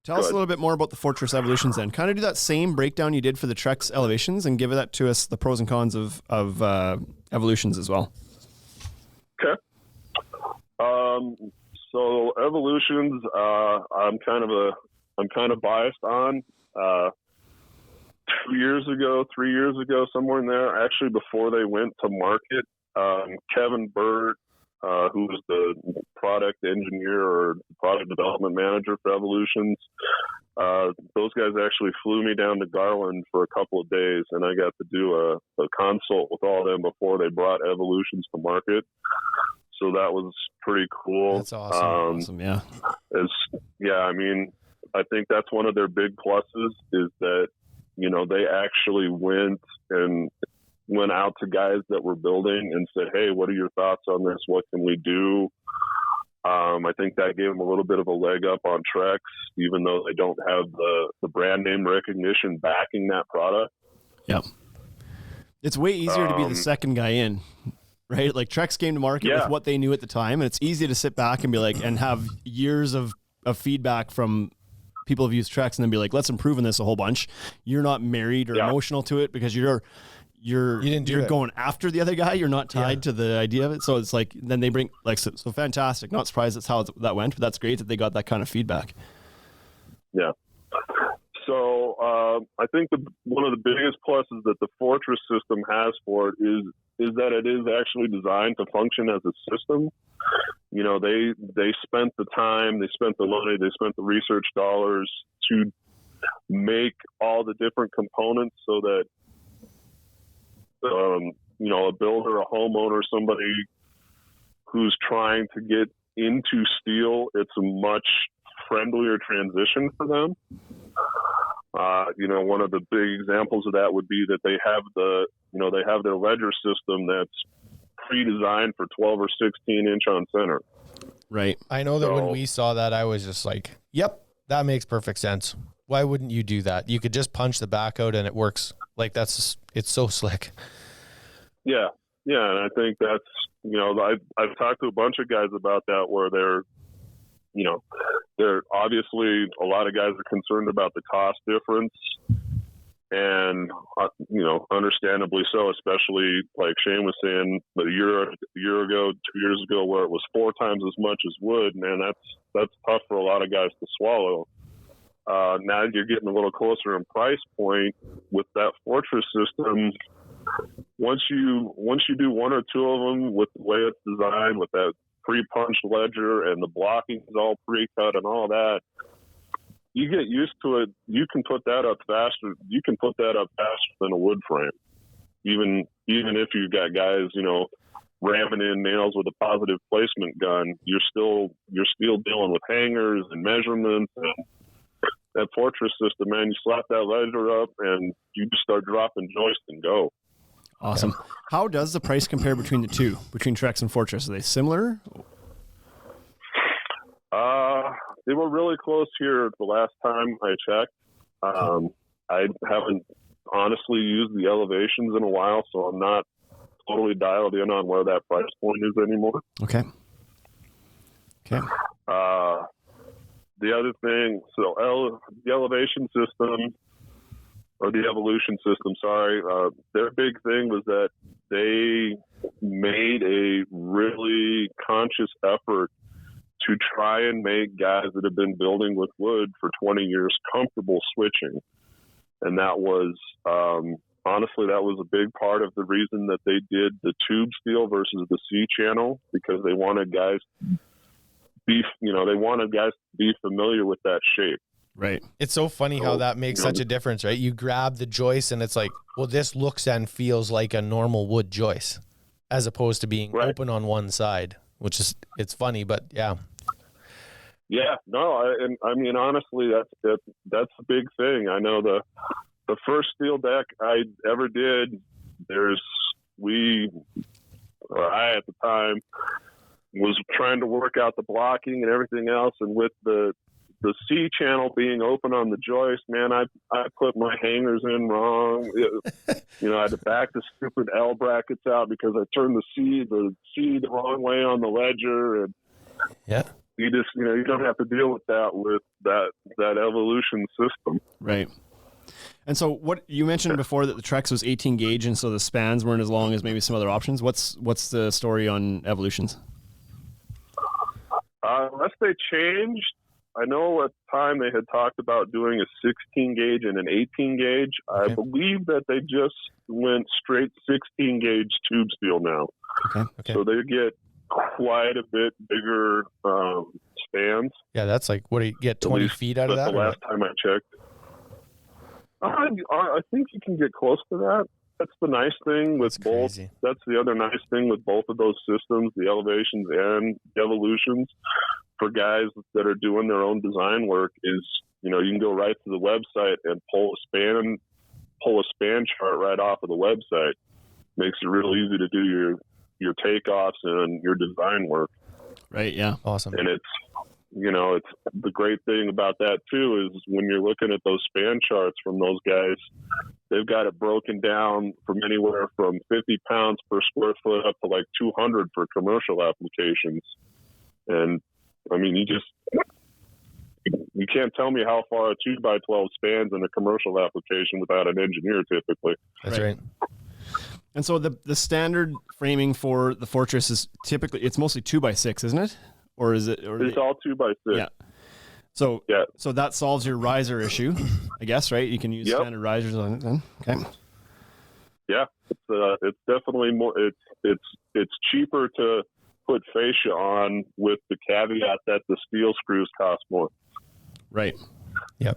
Tell us a little bit more about the Fortress Evolutions then. Kind of do that same breakdown you did for the Trex Elevations and give that to us, the pros and cons of Evolutions as well. Okay. So Evolutions, I'm kind of biased on. 3 years ago, somewhere in there, actually before they went to market, Kevin Burt, who was the product engineer or product development manager for Evolutions, those guys actually flew me down to Garland for a couple of days, and I got to do a consult with all of them before they brought Evolutions to market. So that was pretty cool. That's awesome. Awesome, yeah. I mean, I think that's one of their big pluses is that, you know, they actually went out to guys that were building and said, hey, what are your thoughts on this? What can we do? I think that gave them a little bit of a leg up on Trex, even though they don't have the brand name recognition backing that product. Yep. It's way easier to be the second guy in, right? Like Trex came to market with what they knew at the time, and it's easy to sit back and be like, and have years of feedback from people who've used Trex and then be like, let's improve on this a whole bunch. You're not married or emotional to it because you're going after the other guy. You're not tied to the idea of it. So it's like, then they bring like, so fantastic. Not surprised that's how that went, but that's great that they got that kind of feedback. Yeah. So I think one of the biggest pluses that the Fortress system has for it is that it is actually designed to function as a system. You know, they spent the time, they spent the money, they spent the research dollars to make all the different components so that you know, a builder, a homeowner, somebody who's trying to get into steel, it's a much friendlier transition for them. You know, one of the big examples of that would be that they have their ledger system that's pre-designed for 12 or 16 inch on center. Right. I know that when we saw that, I was just like, yep, that makes perfect sense. Why wouldn't you do that? You could just punch the back out and it works. Like it's so slick. Yeah. Yeah. And I think that's, you know, I've talked to a bunch of guys about that where they're obviously a lot of guys are concerned about the cost difference. And, you know, understandably so, especially like Shane was saying a year ago, 2 years ago, where it was 4 times as much as wood, man, that's tough for a lot of guys to swallow. Now you're getting a little closer in price point with that Fortress system. Once you do 1 or 2 of them with the way it's designed, with that pre-punched ledger and the blocking is all pre-cut and all that, you get used to it. You can put that up faster. You can put that up faster than a wood frame. Even if you've got guys, you know, ramming in nails with a positive placement gun, you're still dealing with hangers and measurements. And that Fortress system, man, you slap that ledger up and you just start dropping joist and go. Awesome. How does the price compare between the two, between Trex and Fortress? Are they similar? They were really close here the last time I checked. I haven't honestly used the Elevations in a while, so I'm not totally dialed in on where that price point is anymore. Okay. The other thing, so the Elevation system, or the Evolution system, sorry, their big thing was that they made a really conscious effort to try and make guys that have been building with wood for 20 years comfortable switching. And that was, honestly, that was a big part of the reason that they did the tube steel versus the C channel, because they wanted guys to be familiar with that shape. Right. It's so funny how that makes such a difference, right? You grab the joist and it's like, well, this looks and feels like a normal wood joist as opposed to being open on one side, which is, it's funny, but yeah. Yeah, no, I mean, honestly, that's a big thing. I know the first steel deck I ever did, I at the time was trying to work out the blocking and everything else, and with the C channel being open on the joist, man, I put my hangers in wrong. You know, I had to back the stupid L brackets out because I turned the C the wrong way on the ledger, and you just, you don't have to deal with that evolution system. Right. And so what you mentioned before that the Trex was 18 gauge, and so the spans weren't as long as maybe some other options. What's the story on evolutions? Unless they changed, I know at the time they had talked about doing a 16 gauge and an 18 gauge. Okay. I believe that they just went straight 16 gauge tube steel now. Okay. So they get quite a bit bigger spans. Yeah, that's like, what do you get, 20 feet out of that? The last time I checked. I think you can get close to that. That's the nice thing with both. Crazy. That's the other nice thing with both of those systems, the elevations and the evolutions. For guys that are doing their own design work, is you can go right to the website and pull a span chart right off of the website. Makes it real easy to do your takeoffs and your design work. Right. Yeah. Awesome. And it's the great thing about that too is when you're looking at those span charts from those guys, they've got it broken down from anywhere from 50 pounds per square foot up to like 200 for commercial applications. And I mean, you can't tell me how far a 2x12 spans in a commercial application without an engineer typically. That's right. And so the standard framing for the Fortress is typically, it's mostly 2x6, isn't it? Or is it? It's all 2x6. Yeah. So that solves your riser issue, I guess, right? You can use standard risers on it then. Okay. Yeah, it's definitely more. It's cheaper to put fascia on, with the caveat that the steel screws cost more. Right. Yep.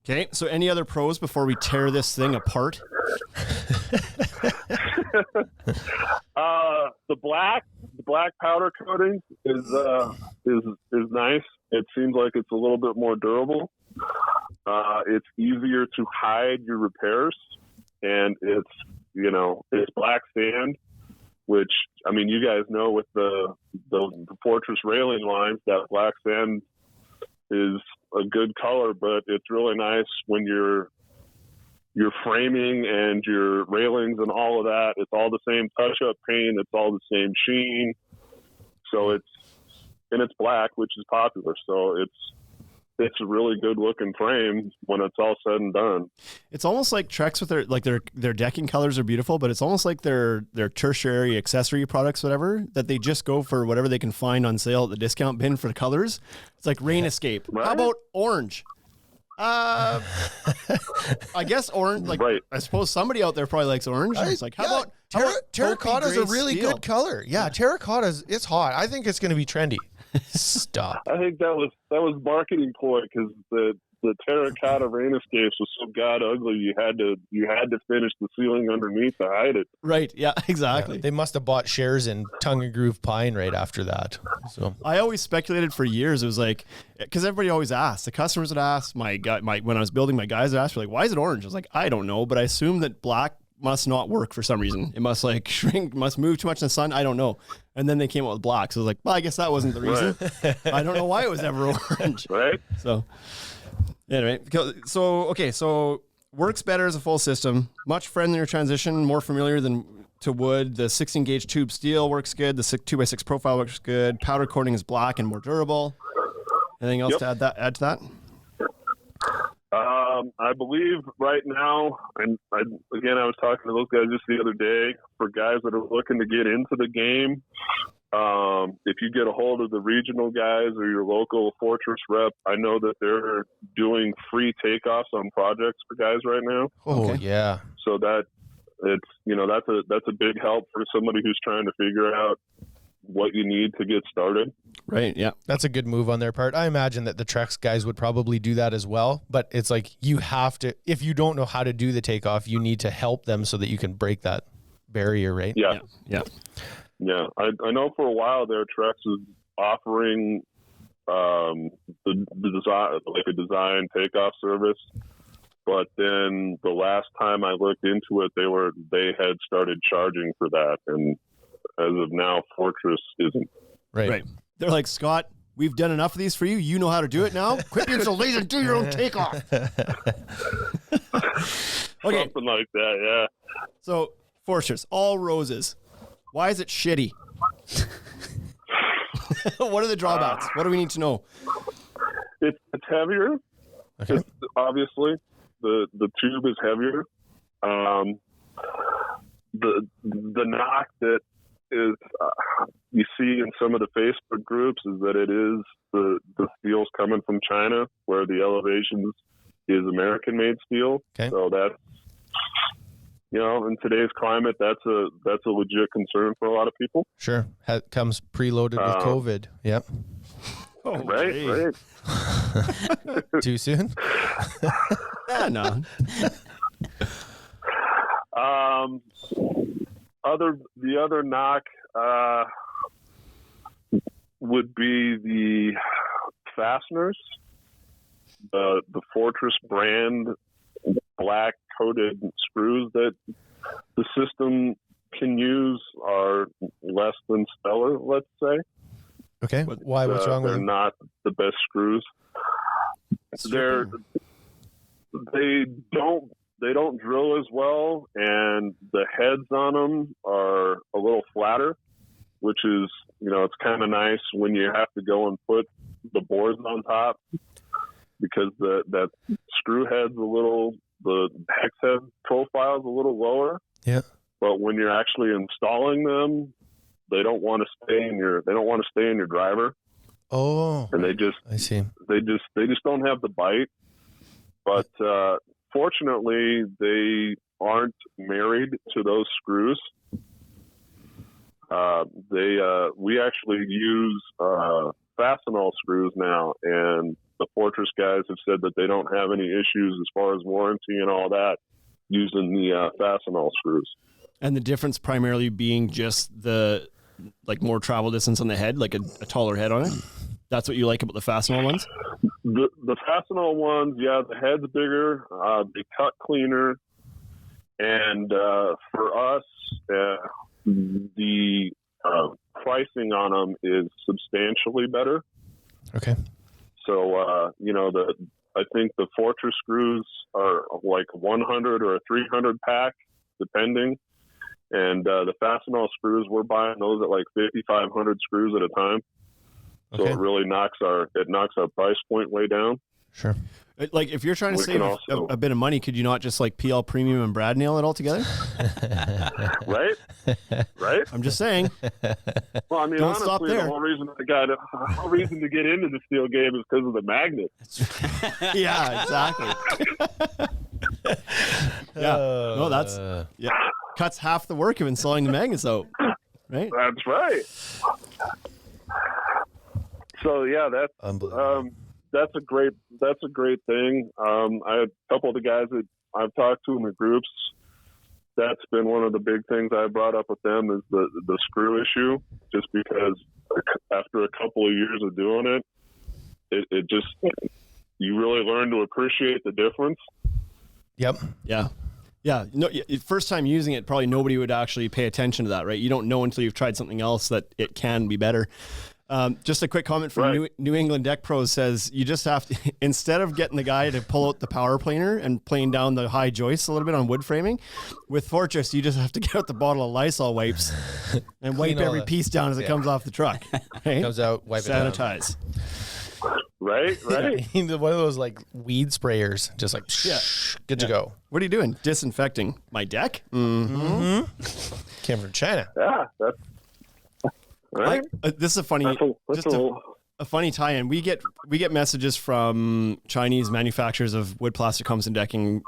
Okay. So any other pros before we tear this thing apart? The black powder coating is nice. It seems like it's a little bit more durable. It's easier to hide your repairs, and it's black sand, which, I mean, you guys know with the Fortress railing lines, that black sand is a good color, but it's really nice when your framing and your railings and all of that, it's all the same touch-up paint, it's all the same sheen. So it's black, which is popular. So it's a really good looking frame when it's all said and done. It's almost like Trex with their decking colors are beautiful, but it's almost like their tertiary accessory products, whatever, that they just go for whatever they can find on sale at the discount bin for the colors. It's like Rain Escape. Right? How about orange? I guess orange. Like, right. I suppose somebody out there probably likes orange. It's like, how about terracotta is a really good color. Yeah, terracotta it's hot. I think it's going to be trendy. Stop. I think that was marketing ploy, because the terracotta Rain Escapes was so god ugly. You had to finish the ceiling underneath to hide it. Right. Yeah. Exactly. Yeah, they must have bought shares in Tongue and Groove Pine right after that. So I always speculated for years. It was like, because everybody always asked. The customers would ask. When I was building, my guys would ask, like, "Why is it orange?" I was like, "I don't know," but I assume that black must not work for some reason. It must like shrink, must move too much in the sun. I don't know. And then they came out with black. So I was like, well, I guess that wasn't the reason. Right. I don't know why it was ever orange. Right. So anyway, so works better as a full system, much friendlier transition, more familiar to wood. The 16 gauge tube steel works good. The 2x6 profile works good. Powder coating is black and more durable. Anything else to add to that? I believe right now, and I was talking to those guys just the other day, for guys that are looking to get into the game, if you get a hold of the regional guys or your local Fortress rep, I know that they're doing free takeoffs on projects for guys right now. Oh, okay. Yeah. So that's a big help for somebody who's trying to figure out what you need to get started. Right. Yeah. That's a good move on their part. I imagine that the Trex guys would probably do that as well, but it's like, you have to, if you don't know how to do the takeoff, you need to help them so that you can break that barrier, right? Yeah. Yeah. Yeah. I know for a while there, Trex was offering the design, like a design takeoff service. But then the last time I looked into it, they had started charging for that. And as of now, Fortress isn't. Right. They're like, Scott, we've done enough of these for you. You know how to do it now. Quit being so lazy and do your own takeoff. Okay. Something like that, yeah. So, Fortress, all roses. Why is it shitty? What are the drawbacks? What do we need to know? It's heavier. Okay. Obviously, the tube is heavier. The knock that is you see in some of the Facebook groups is that it is the steel's coming from China, where the elevations is American-made steel. Okay. So that's, in today's climate, that's a legit concern for a lot of people. Sure. Comes preloaded with COVID. Yep. Oh, Right. Too soon? Yeah, no. The other knock would be the fasteners, the Fortress brand black coated screws that the system can use are less than stellar, let's say. Okay. Why? What's wrong with They're them? not the best screws. They don't drill as well, and the heads on them are a little flatter, which is, it's kind of nice when you have to go and put the boards on top, because that screw head's the hex head profile is a little lower. Yeah. But when you're actually installing them, they don't want to stay in your driver. Oh. And I see. they just don't have the bite. But fortunately, they aren't married to those screws. We actually use Fastener screws now, and the Fortress guys have said that they don't have any issues as far as warranty and all that using the Fastener screws. And the difference primarily being just the more travel distance on the head, like a taller head on it. That's what you like about the Fastener ones? The Fastener ones, yeah, the head's bigger, they cut cleaner, and for us, the pricing on them is substantially better. Okay. So, I think the Fortress screws are like 100 or a 300 pack, depending. And the Fastener screws, we're buying those at like 5,500 screws at a time. So Okay. it really knocks our price point way down. Sure. Like, if you're trying to We save can also- a bit of money, could you not just PL Premium and Brad nail it all together? Right? I'm just saying. Well, I mean, Don't honestly, stop there. the whole reason to get into the steel game is because of the magnet. Yeah, exactly. Yeah. No, that's cuts half the work of installing the magnets out. Right? That's right. So yeah, Unbelievable. that's a great thing. I had a couple of the guys that I've talked to in the groups. That's been one of the big things I brought up with them is the screw issue. Just because after a couple of years of doing it just you really learn to appreciate the difference. Yep. Yeah. Yeah. No, first time using it, probably nobody would actually pay attention to that, right? You don't know until you've tried something else that it can be better. Just a quick comment from Right. New England Deck Pros says you just have to, instead of getting the guy to pull out the power planer and playing down the high joists a little bit on wood framing, with Fortress, you just have to get out the bottle of Lysol wipes and wipe Clean all every that. piece down as it comes off the truck. Right? Comes out, wipe it down. Sanitize. Right. One of those weed sprayers, just good to go. What are you doing? Disinfecting my deck? Came from China. Yeah, that's right. This is a funny, That's a funny tie-in. We get messages from Chinese manufacturers of wood, plastic homes, and decking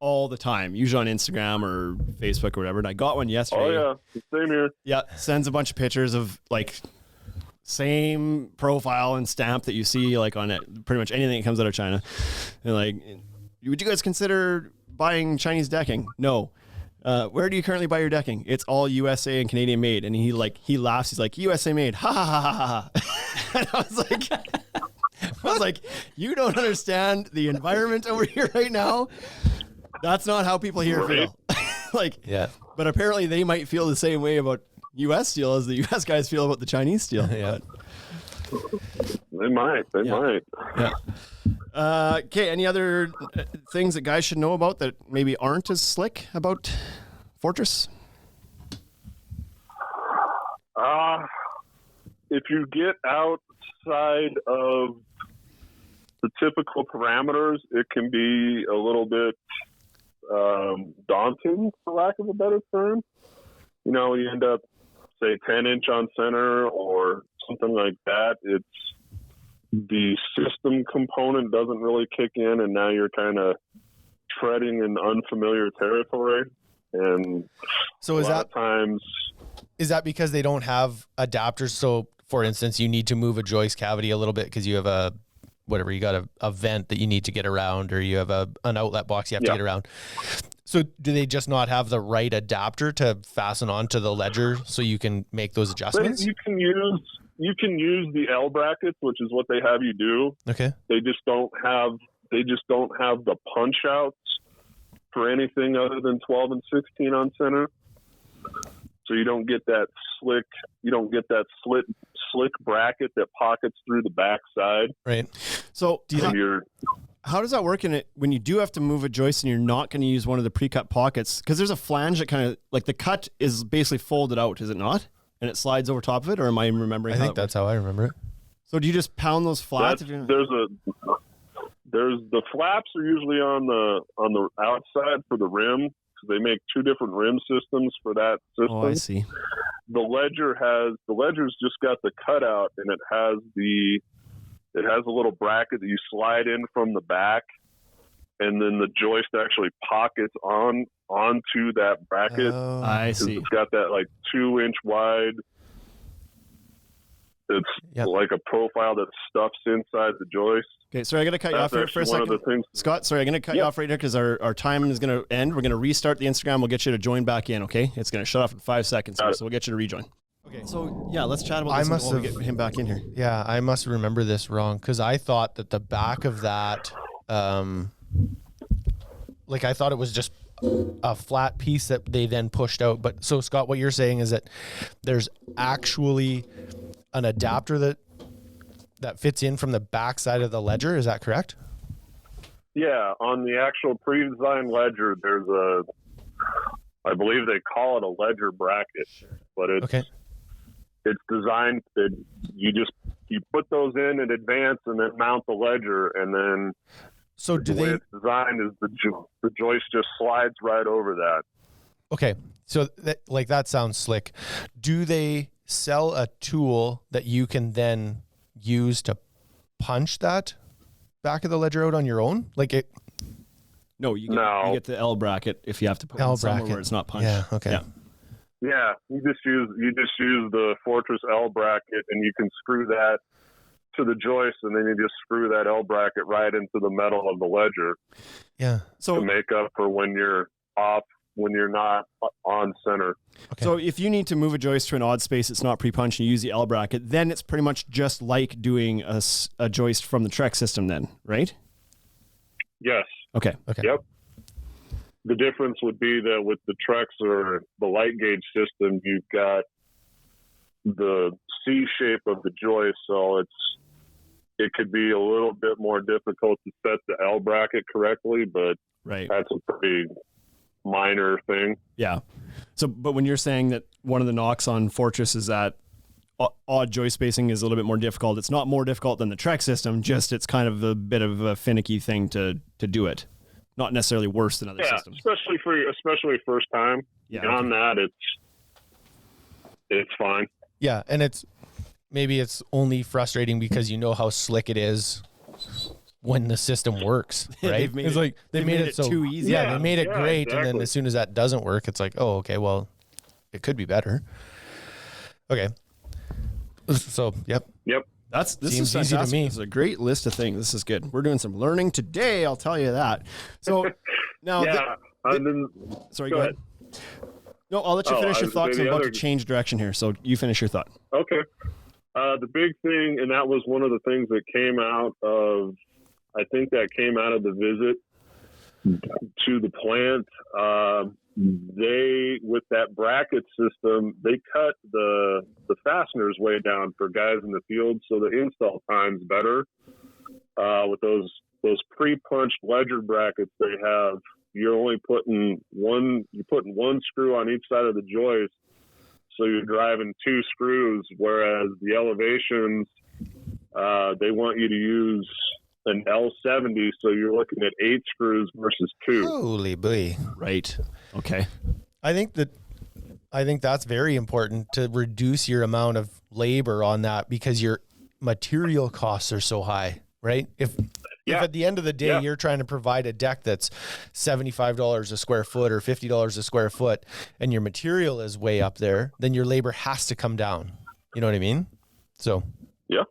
all the time, usually on Instagram or Facebook or whatever. And I got one yesterday. Oh yeah, same here. Yeah, sends a bunch of pictures of same profile and stamp that you see on it, pretty much anything that comes out of China. And would you guys consider buying Chinese decking? No. Where do you currently buy your decking? It's all USA and Canadian made. And he laughs. He's like, USA made. Ha ha ha ha ha. And I was like, you don't understand the environment over here right now. That's not how people here feel. Yeah. But apparently they might feel the same way about U.S. steel as the U.S. guys feel about the Chinese steel. Yeah. They might. Yeah. Okay. Any other things that guys should know about that maybe aren't as slick about Fortress? if you get outside of the typical parameters, it can be a little bit daunting, for lack of a better term. You know, you end up, say, 10-inch on center or something like that. It's the system component doesn't really kick in, and now you're kind of treading in unfamiliar territory. And so is that because they don't have adapters? So, for instance, you need to move a joist cavity a little bit because you have you got a vent that you need to get around, or you have an outlet box you have to get around. So do they just not have the right adapter to fasten onto the ledger so you can make those adjustments? You can use the L brackets, which is what they have you do. Okay. They just don't have the punch outs for anything other than 12 and 16 on center. So you don't get that slick bracket that pockets through the back side. Right. So how does that work when you do have to move a joist and you're not going to use one of the pre-cut pockets? Because there's a flange that kind of, like, the cut is basically folded out, is it not? And it slides over top of it, or am I remembering? I think that's how I remember it. So do you just pound those flats? There's the flaps are usually on the outside for the rim. So they make two different rim systems for that system. Oh, I see. The ledger's just got the cutout, and it has a little bracket that you slide in from the back, and then the joist actually pockets onto that bracket. Oh, I see. It's got that like 2-inch wide. It's like a profile that stuffs inside the joist. Okay, sorry, I got to cut you off here for a second. Scott, sorry, I'm going to cut you off right here because our time is going to end. We're going to restart the Instagram. We'll get you to join back in, okay? It's going to shut off in 5 seconds, so we'll get you to rejoin. Okay, so let's chat about this while we get him back in here. Yeah, I must remember this wrong because I thought that the back of that, I thought it was just a flat piece that they then pushed out. But so, Scott, what you're saying is that there's actually an adapter that fits in from the back side of the ledger. Is that correct? Yeah, on the actual pre-designed ledger, there's I believe they call it a ledger bracket, but it's designed that you put those in advance and then mount the ledger, and then the way it's designed is the joist just slides right over that. Okay, so that sounds slick. Do they sell a tool that you can then use to punch that back of the ledger out on your own? No, you get the L bracket if you have to put it somewhere where it's not punched. Yeah. Okay. Yeah, you just use the Fortress L bracket, and you can screw that to the joist, and then you just screw that L bracket right into the metal of the ledger. Yeah. So to make up for when you're off, when you're not on center. Okay. So if you need to move a joist to an odd space, it's not pre-punched, and you use the L bracket, then it's pretty much just like doing a joist from the Trex system then, right? Yes. Okay. Yep. The difference would be that with the Trex or the light gauge system, you've got the C shape of the joist, so it could be a little bit more difficult to set the L bracket correctly, but that's a pretty minor thing. Yeah. So, but when you're saying that one of the knocks on Fortress is that odd joist spacing is a little bit more difficult, it's not more difficult than the Trex system, just it's kind of a bit of a finicky thing to do it. Not necessarily worse than other systems. especially first time. Yeah. Beyond that, it's fine. Yeah, and maybe it's only frustrating because you know how slick it is when the system works, right? They made it so too easy. Yeah, they made it great, exactly. And then as soon as that doesn't work, it's like, oh, okay, well, it could be better. Okay. So, yep. This seems is easy to me. This is a great list of things. This is good. We're doing some learning today, I'll tell you that. So now, sorry, go ahead. No, I'll let you finish your thoughts. I'm about to change direction here, so you finish your thought. Okay. The big thing, and that was one of the things that came out of, I think that came out of the visit to the plant. With that bracket system, they cut the fasteners way down for guys in the field, so the install time's better. With those pre-punched ledger brackets they have, you're only putting one screw on each side of the joist, so you're driving 2 screws, whereas the elevations, they want you to use an L70, so you're looking at 8 screws versus 2. Holy boy. Right. Okay. I think that's very important to reduce your amount of labor on that, because your material costs are so high, right? If at the end of the day you're trying to provide a deck that's $75 a square foot or $50 a square foot, and your material is way up there, then your labor has to come down. You know what I mean? So yeah,